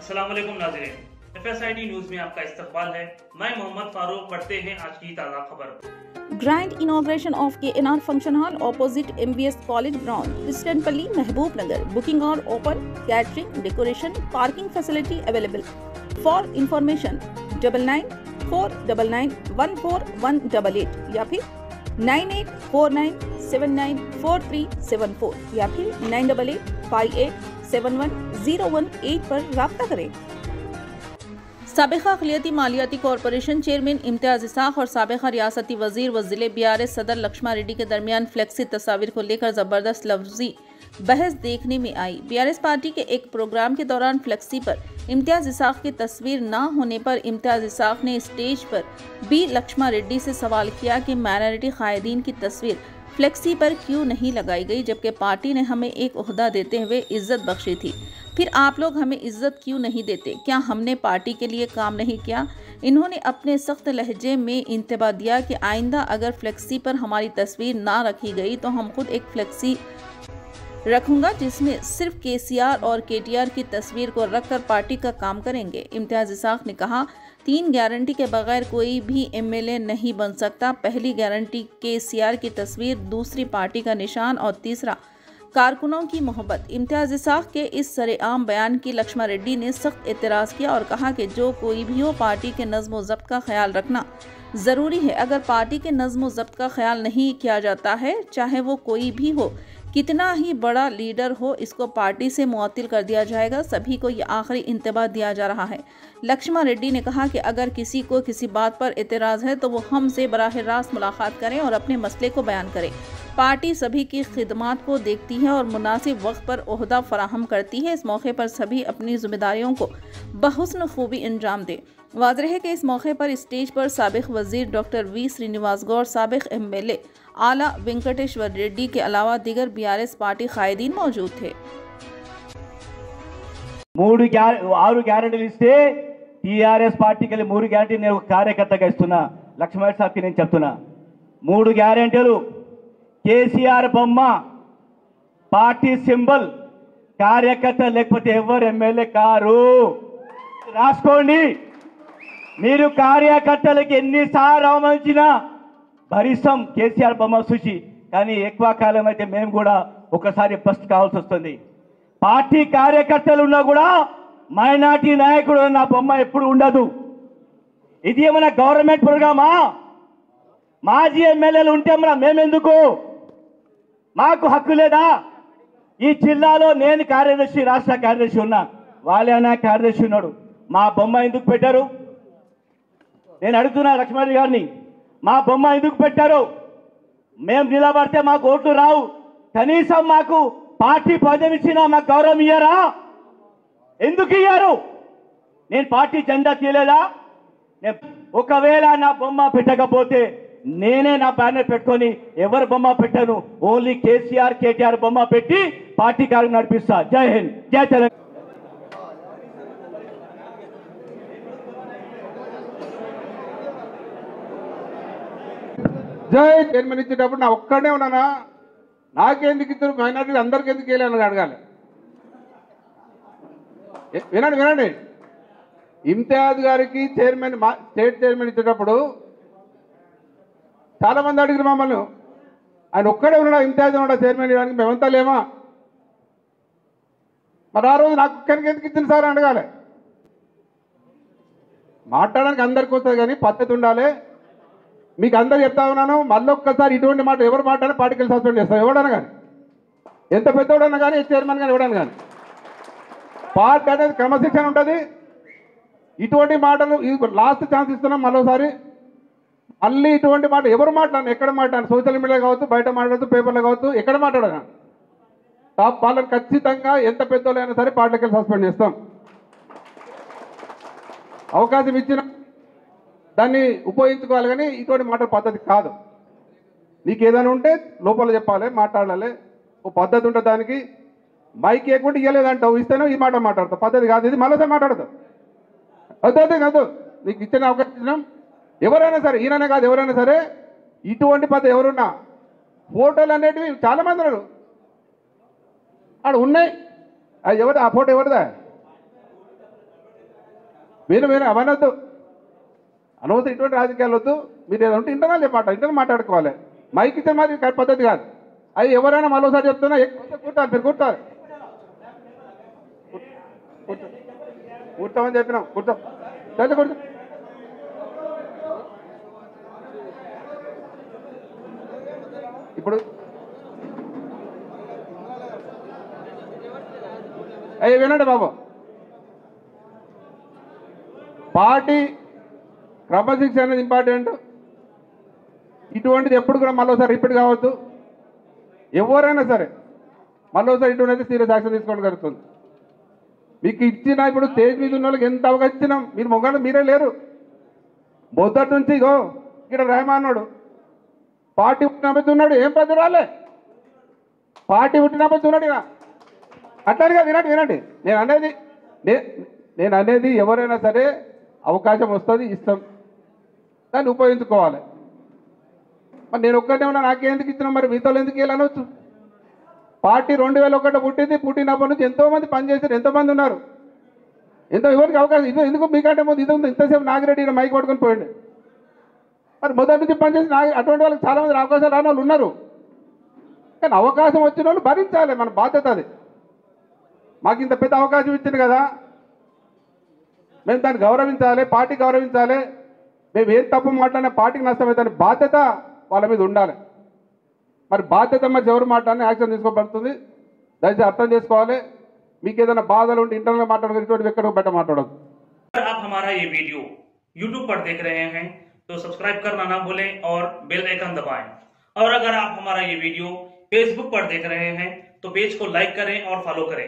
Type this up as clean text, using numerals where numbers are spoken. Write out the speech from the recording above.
अस्सलाम वालेकुम नाज़रीन, FSID न्यूज में आपका इस्तकबाल है। मैं मोहम्मद फारूक। पढ़ते हैं आज की ताज़ा खबर। Grand inauguration of KNR Function Hall opposite MBS College Ground, Christianpalli, Mehboob-Nagar. Booking are open. Catering, decoration, parking facility available. For information 9949914188 या फिर 9849794374 या फिर 9858710118 पर राब्ता करें। साबिक़ा अक़लियती मालियाती कॉरपोरेशन चेयरमैन इम्तियाज़ इसाक़ और साबिक़ा रियासती वज़ीर व ज़िले BRS सदर लक्ष्मा रेड्डी के दरमियान फ्लेक्सी तस्वीर को लेकर ज़बरदस्त लफ्ज़ी बहस देखने में आई। BRS पार्टी के एक प्रोग्राम के दौरान फ्लेक्सी पर इम्तियाज़ इसाक़ की तस्वीर न होने पर इम्तियाज़ इसाक़ ने स्टेज पर B लक्ष्मा रेड्डी से सवाल किया कि माइनॉरिटी कायदीन की तस्वीर फ्लेक्सी पर क्यों नहीं लगाई गई, जबकि पार्टी ने हमें एक ओहदा देते हुए इज्जत बख्शी थी। फिर आप लोग हमें इज्जत क्यों नहीं देते? क्या हमने पार्टी के लिए काम नहीं किया? इन्होंने अपने सख्त लहजे में इंतबा दिया कि आइंदा अगर फ्लेक्सी पर हमारी तस्वीर ना रखी गई तो हम खुद एक फ्लेक्सी रखूंगा जिसमें सिर्फ KCR और KTR की तस्वीर को रखकर पार्टी का काम करेंगे। इम्तियाज़ इसाक़ ने कहा, 3 गारंटी के बगैर कोई भी MLA नहीं बन सकता। पहली गारंटी KCR की तस्वीर, दूसरी पार्टी का निशान और तीसरा कारकुनों की मोहब्बत। इम्तियाज़ इसाक़ के इस सरेआम बयान की लक्ष्मा रेड्डी ने सख्त एतराज़ किया और कहा कि जो कोई भी हो, पार्टी के नज़्म व ज़ब्त का ख्याल रखना ज़रूरी है। अगर पार्टी के नज़्म व ज़ब्त का ख्याल नहीं किया जाता है, चाहे वो कोई भी हो, कितना ही बड़ा लीडर हो, इसको पार्टी से मुअत्तिल कर दिया जाएगा। सभी को ये आखिरी इंतबाह दिया जा रहा है। लक्ष्मा रेड्डी ने कहा कि अगर किसी को किसी बात पर एतराज़ है तो वो हमसे बराह रास्त मुलाकात करें और अपने मसले को बयान करें। पार्टी सभी की खिदमात को देखती है और मुनासिब वक्त पर ओहदा फराहम करती है। इस मौके पर सभी अपनी जिम्मेदारियों को बहुस्न खूबी अंजाम दें। वाज़ेह है कि इस मौके पर स्टेज पर साबिक़ वज़ीर डॉक्टर V श्रीनिवास गौर, साबिक़ MLA आला वेंकटेश्वर रेड्डी के अलावा दीगर BRS पार्टी कायदीन मौजूद थे। 6 గ్యారెంటీలు ఇస్తే TRS పార్టీకి 3 గ్యారెంటీ నేను కార్యకర్తగా ఇస్తున్నా। లక్ష్మణ్ సాబ్కి నేను చెప్తున్నా, 3 గ్యారెంటీలు KCR బొమ్మ, పార్టీ సింబల్, కార్యకర్త లేకపోతే ఎవరు MLA కారు। రాసుకోండి। మీరు కార్యకర్తలకు ఎన్నిసార్లు అవమానించినా భరిస్తాం KCR బొమ్మ చూసి, కానీ ఎక్కువ కాలం అయితే మేము కూడా ఒకసారి బస్ట్ కావాల్సి వస్తుంది। పార్టీ కార్యకర్తలు ఉన్నా కూడా మైనార్టీ నాయకుడు నా బొమ్మ ఎప్పుడు ఉండదు। ఇది ఏమైనా గవర్నమెంట్ ప్రోగ్రామా? మాజీ ఎమ్మెల్యేలు ఉంటే మేమెందుకు? మాకు హక్కు లేదా? ఈ జిల్లాలో నేను కార్యదర్శి, రాష్ట్ర కార్యదర్శి ఉన్నా, వాళ్ళైనా కార్యదర్శి ఉన్నాడు, మా బొమ్మ ఎందుకు పెట్టారు? నేను అడుగుతున్నా లక్ష్మణ్ గారిని, మా బొమ్మ ఎందుకు పెట్టారు? మేము నిలబడితే మాకు ఓట్లు రావు, కనీసం మాకు పార్టీ పదవి ఇచ్చినా మాకు గౌరవం ఇయ్యారా? ఎందుకు ఇయ్యారు? నేను పార్టీ జెండా తీయలేదా? ఒకవేళ నా బొమ్మ పెట్టకపోతే నేనే నా బ్యానర్ పెట్టుకొని ఎవరు బొమ్మ పెట్టాను, ఓన్లీ KCR KTR బొమ్మ పెట్టి పార్టీ కార్యక్రమం నడిపిస్తా। జై హింద్, జై తెలంగాణ। జై చైర్మన్ ఇచ్చేటప్పుడు నా ఒక్కడే ఉన్నానా? నాకెందుకు ఇద్దరు మైనార్టీ అందరికి ఎందుకు వెళ్ళాలని అడగాలి। వినండి వినండి, ఇమ్తియాజ్ గారికి చైర్మన్, స్టేట్ చైర్మన్ ఇచ్చేటప్పుడు చాలా మంది అడిగిన మమ్మల్ని, ఆయన ఒక్కడే ఉన్నాడా, ఇమ్తియాజ్ ఉన్నాడా చైర్మన్ ఇవ్వడానికి? మేమంతా లేమా? మరి ఆ రోజు నాకు ఒక్కరికి ఎందుకు ఇచ్చిన సార్ అడగాలి। మాట్లాడడానికి అందరికి వస్తుంది కానీ పద్ధతి ఉండాలి। మీకు అందరు చెప్తా ఉన్నాను, మళ్ళీ ఒక్కసారి ఇటువంటి మాట ఎవరు మాట్లాడినా పార్టీకి సస్పెండ్ చేస్తాం, ఎవడన్నా కానీ, ఎంత పెద్దోడన్నా కానీ, చైర్మన్ కానీ, ఎవడన్నా కానీ। పార్టీ అనేది క్రమశిక్షణ ఉంటుంది। ఇటువంటి మాటలు లాస్ట్ ఛాన్స్ ఇస్తున్నాం మరోసారి, మళ్ళీ ఇటువంటి మాట ఎవరు మాట్లాడినా, ఎక్కడ మాట్లాడినా, సోషల్ మీడియా కావచ్చు, బయట మాట్లాడుతూ, పేపర్లో కావచ్చు, ఎక్కడ మాట్లాడనా వాళ్ళని ఖచ్చితంగా ఎంత పెద్దోళ్ళైనా సరే పార్టీకి సస్పెండ్ చేస్తాం। అవకాశం ఇచ్చిన దాన్ని ఉపయోగించుకోవాలి, కానీ ఇటువంటి మాట పద్ధతి కాదు। నీకు ఏదైనా ఉంటే లోపల చెప్పాలి, మాట్లాడాలి, ఓ పద్ధతి ఉంటుంది దానికి। మైక్ ఇవ్వకుండా ఇవ్వలేదంటావు, ఇస్తేనే ఈ మాట మాట్లాడతావు, పద్ధతి కాదు ఇది, మళ్ళీ మాట్లాడతావు, వద్దు కాదు। నీకు ఇచ్చిన అవకాశం ఇచ్చినాం, ఎవరైనా సరే, ఈయననే కాదు ఎవరైనా సరే ఇటువంటి పద్ధతి ఎవరున్నా, ఫోటోలు అనేటివి చాలామంది ఉన్నారు, ఆడ ఉన్నాయి, అది ఎవరు? ఆ ఫోటో ఎవరిదా? వేరే అవనొద్దు, అనవసరం ఇటువంటి రాజకీయాలు వద్దు. మీరు ఏదో ఉంటే ఇంటర్నల్ మాట్లాడుకోవాలి. మైక్ ఇచ్చే మరి పద్ధతి కాదు. అది ఎవరైనా మరోసారి చెప్తున్నా కూర్చోవాలి, మీరు కూర్చోవాలి, కూర్చోమని చెప్పినాం, కూర్చో కూర్చో. ఇప్పుడు అయ్యి వినండి బాబు, పార్టీ క్రమశిక్షణ అనేది ఇంపార్టెంట్. ఇటువంటిది ఎప్పుడు కూడా మళ్ళీసారి రిపీట్ కావద్దు. ఎవరైనా సరే మళ్ళీసారి ఇటువంటిది సీరియస్ యాక్షన్ తీసుకోవడం జరుగుతుంది. మీకు ఇచ్చిన ఇప్పుడు స్టేజ్ మీద ఉన్న వాళ్ళకి ఎంత అవకాశం ఇచ్చినాం, మీరు మొగలు మీరే లేరు. మొదటి నుంచి ఇగో ఇక్కడ రెహమాన్నాడు పార్టీ పుట్టినప్పుడు ఉన్నాడు, ఏం పెద్ద రాలే, పార్టీ పుట్టినప్పుడు ఉన్నాడు. ఇక అట్లాగా వినండి, నేను అనేది ఎవరైనా సరే అవకాశం వస్తుంది, ఇస్తాం, దాన్ని ఉపయోగించుకోవాలి. మరి నేను ఒక్కటే ఉన్నా, నాకెందుకు ఇచ్చినా, మరి మీతో ఎందుకు వెళ్ళనవచ్చు? పార్టీ 2001 పుట్టింది, పుట్టినప్పటి నుంచి ఎంతోమంది పనిచేశారు, ఎంతోమంది ఉన్నారు, ఎవరికి అవకాశం ఇది ఎందుకు మీకంటే ముందు ఇది ఉంది. ఇంతసేపు నాగిరెడ్డి మైక్ పట్టుకొని పోయింది. మరి మొదటి నుంచి పనిచేసి అటువంటి వాళ్ళకి చాలామంది అవకాశాలు రాని వాళ్ళు ఉన్నారు. కానీ అవకాశం వచ్చిన వాళ్ళు భరించాలి, మన బాధ్యత అది. మాకు ఇంత పెద్ద అవకాశం ఇచ్చింది కదా, మేము దాన్ని గౌరవించాలి, పార్టీ గౌరవించాలి. మేము ఏం తప్పు మాట్లాడినా పార్టీకి నష్టమైతే బాధ్యత వాళ్ళ మీద ఉండాలి. మరి బాధ్యత మరి ఎవరు మాట్లాడినా యాక్షన్ తీసుకోబడుతుంది. దయచేసి అర్థం చేసుకోవాలి. మీకు ఏదైనా బాధలు ఉంటే ఇంటర్నల్ మాట్లాడగలిగితే ఎక్కడ బయట మాట్లాడదు. अगर आप हमारा ये वीडियो YouTube पर देख रहे हैं तो सब्सक्राइब करना ना भूलें और बेल आइकन दबाएं। और अगर आप हमारा ये वीडियो Facebook पर देख रहे हैं तो पेज को लाइक करें और फॉलो करें।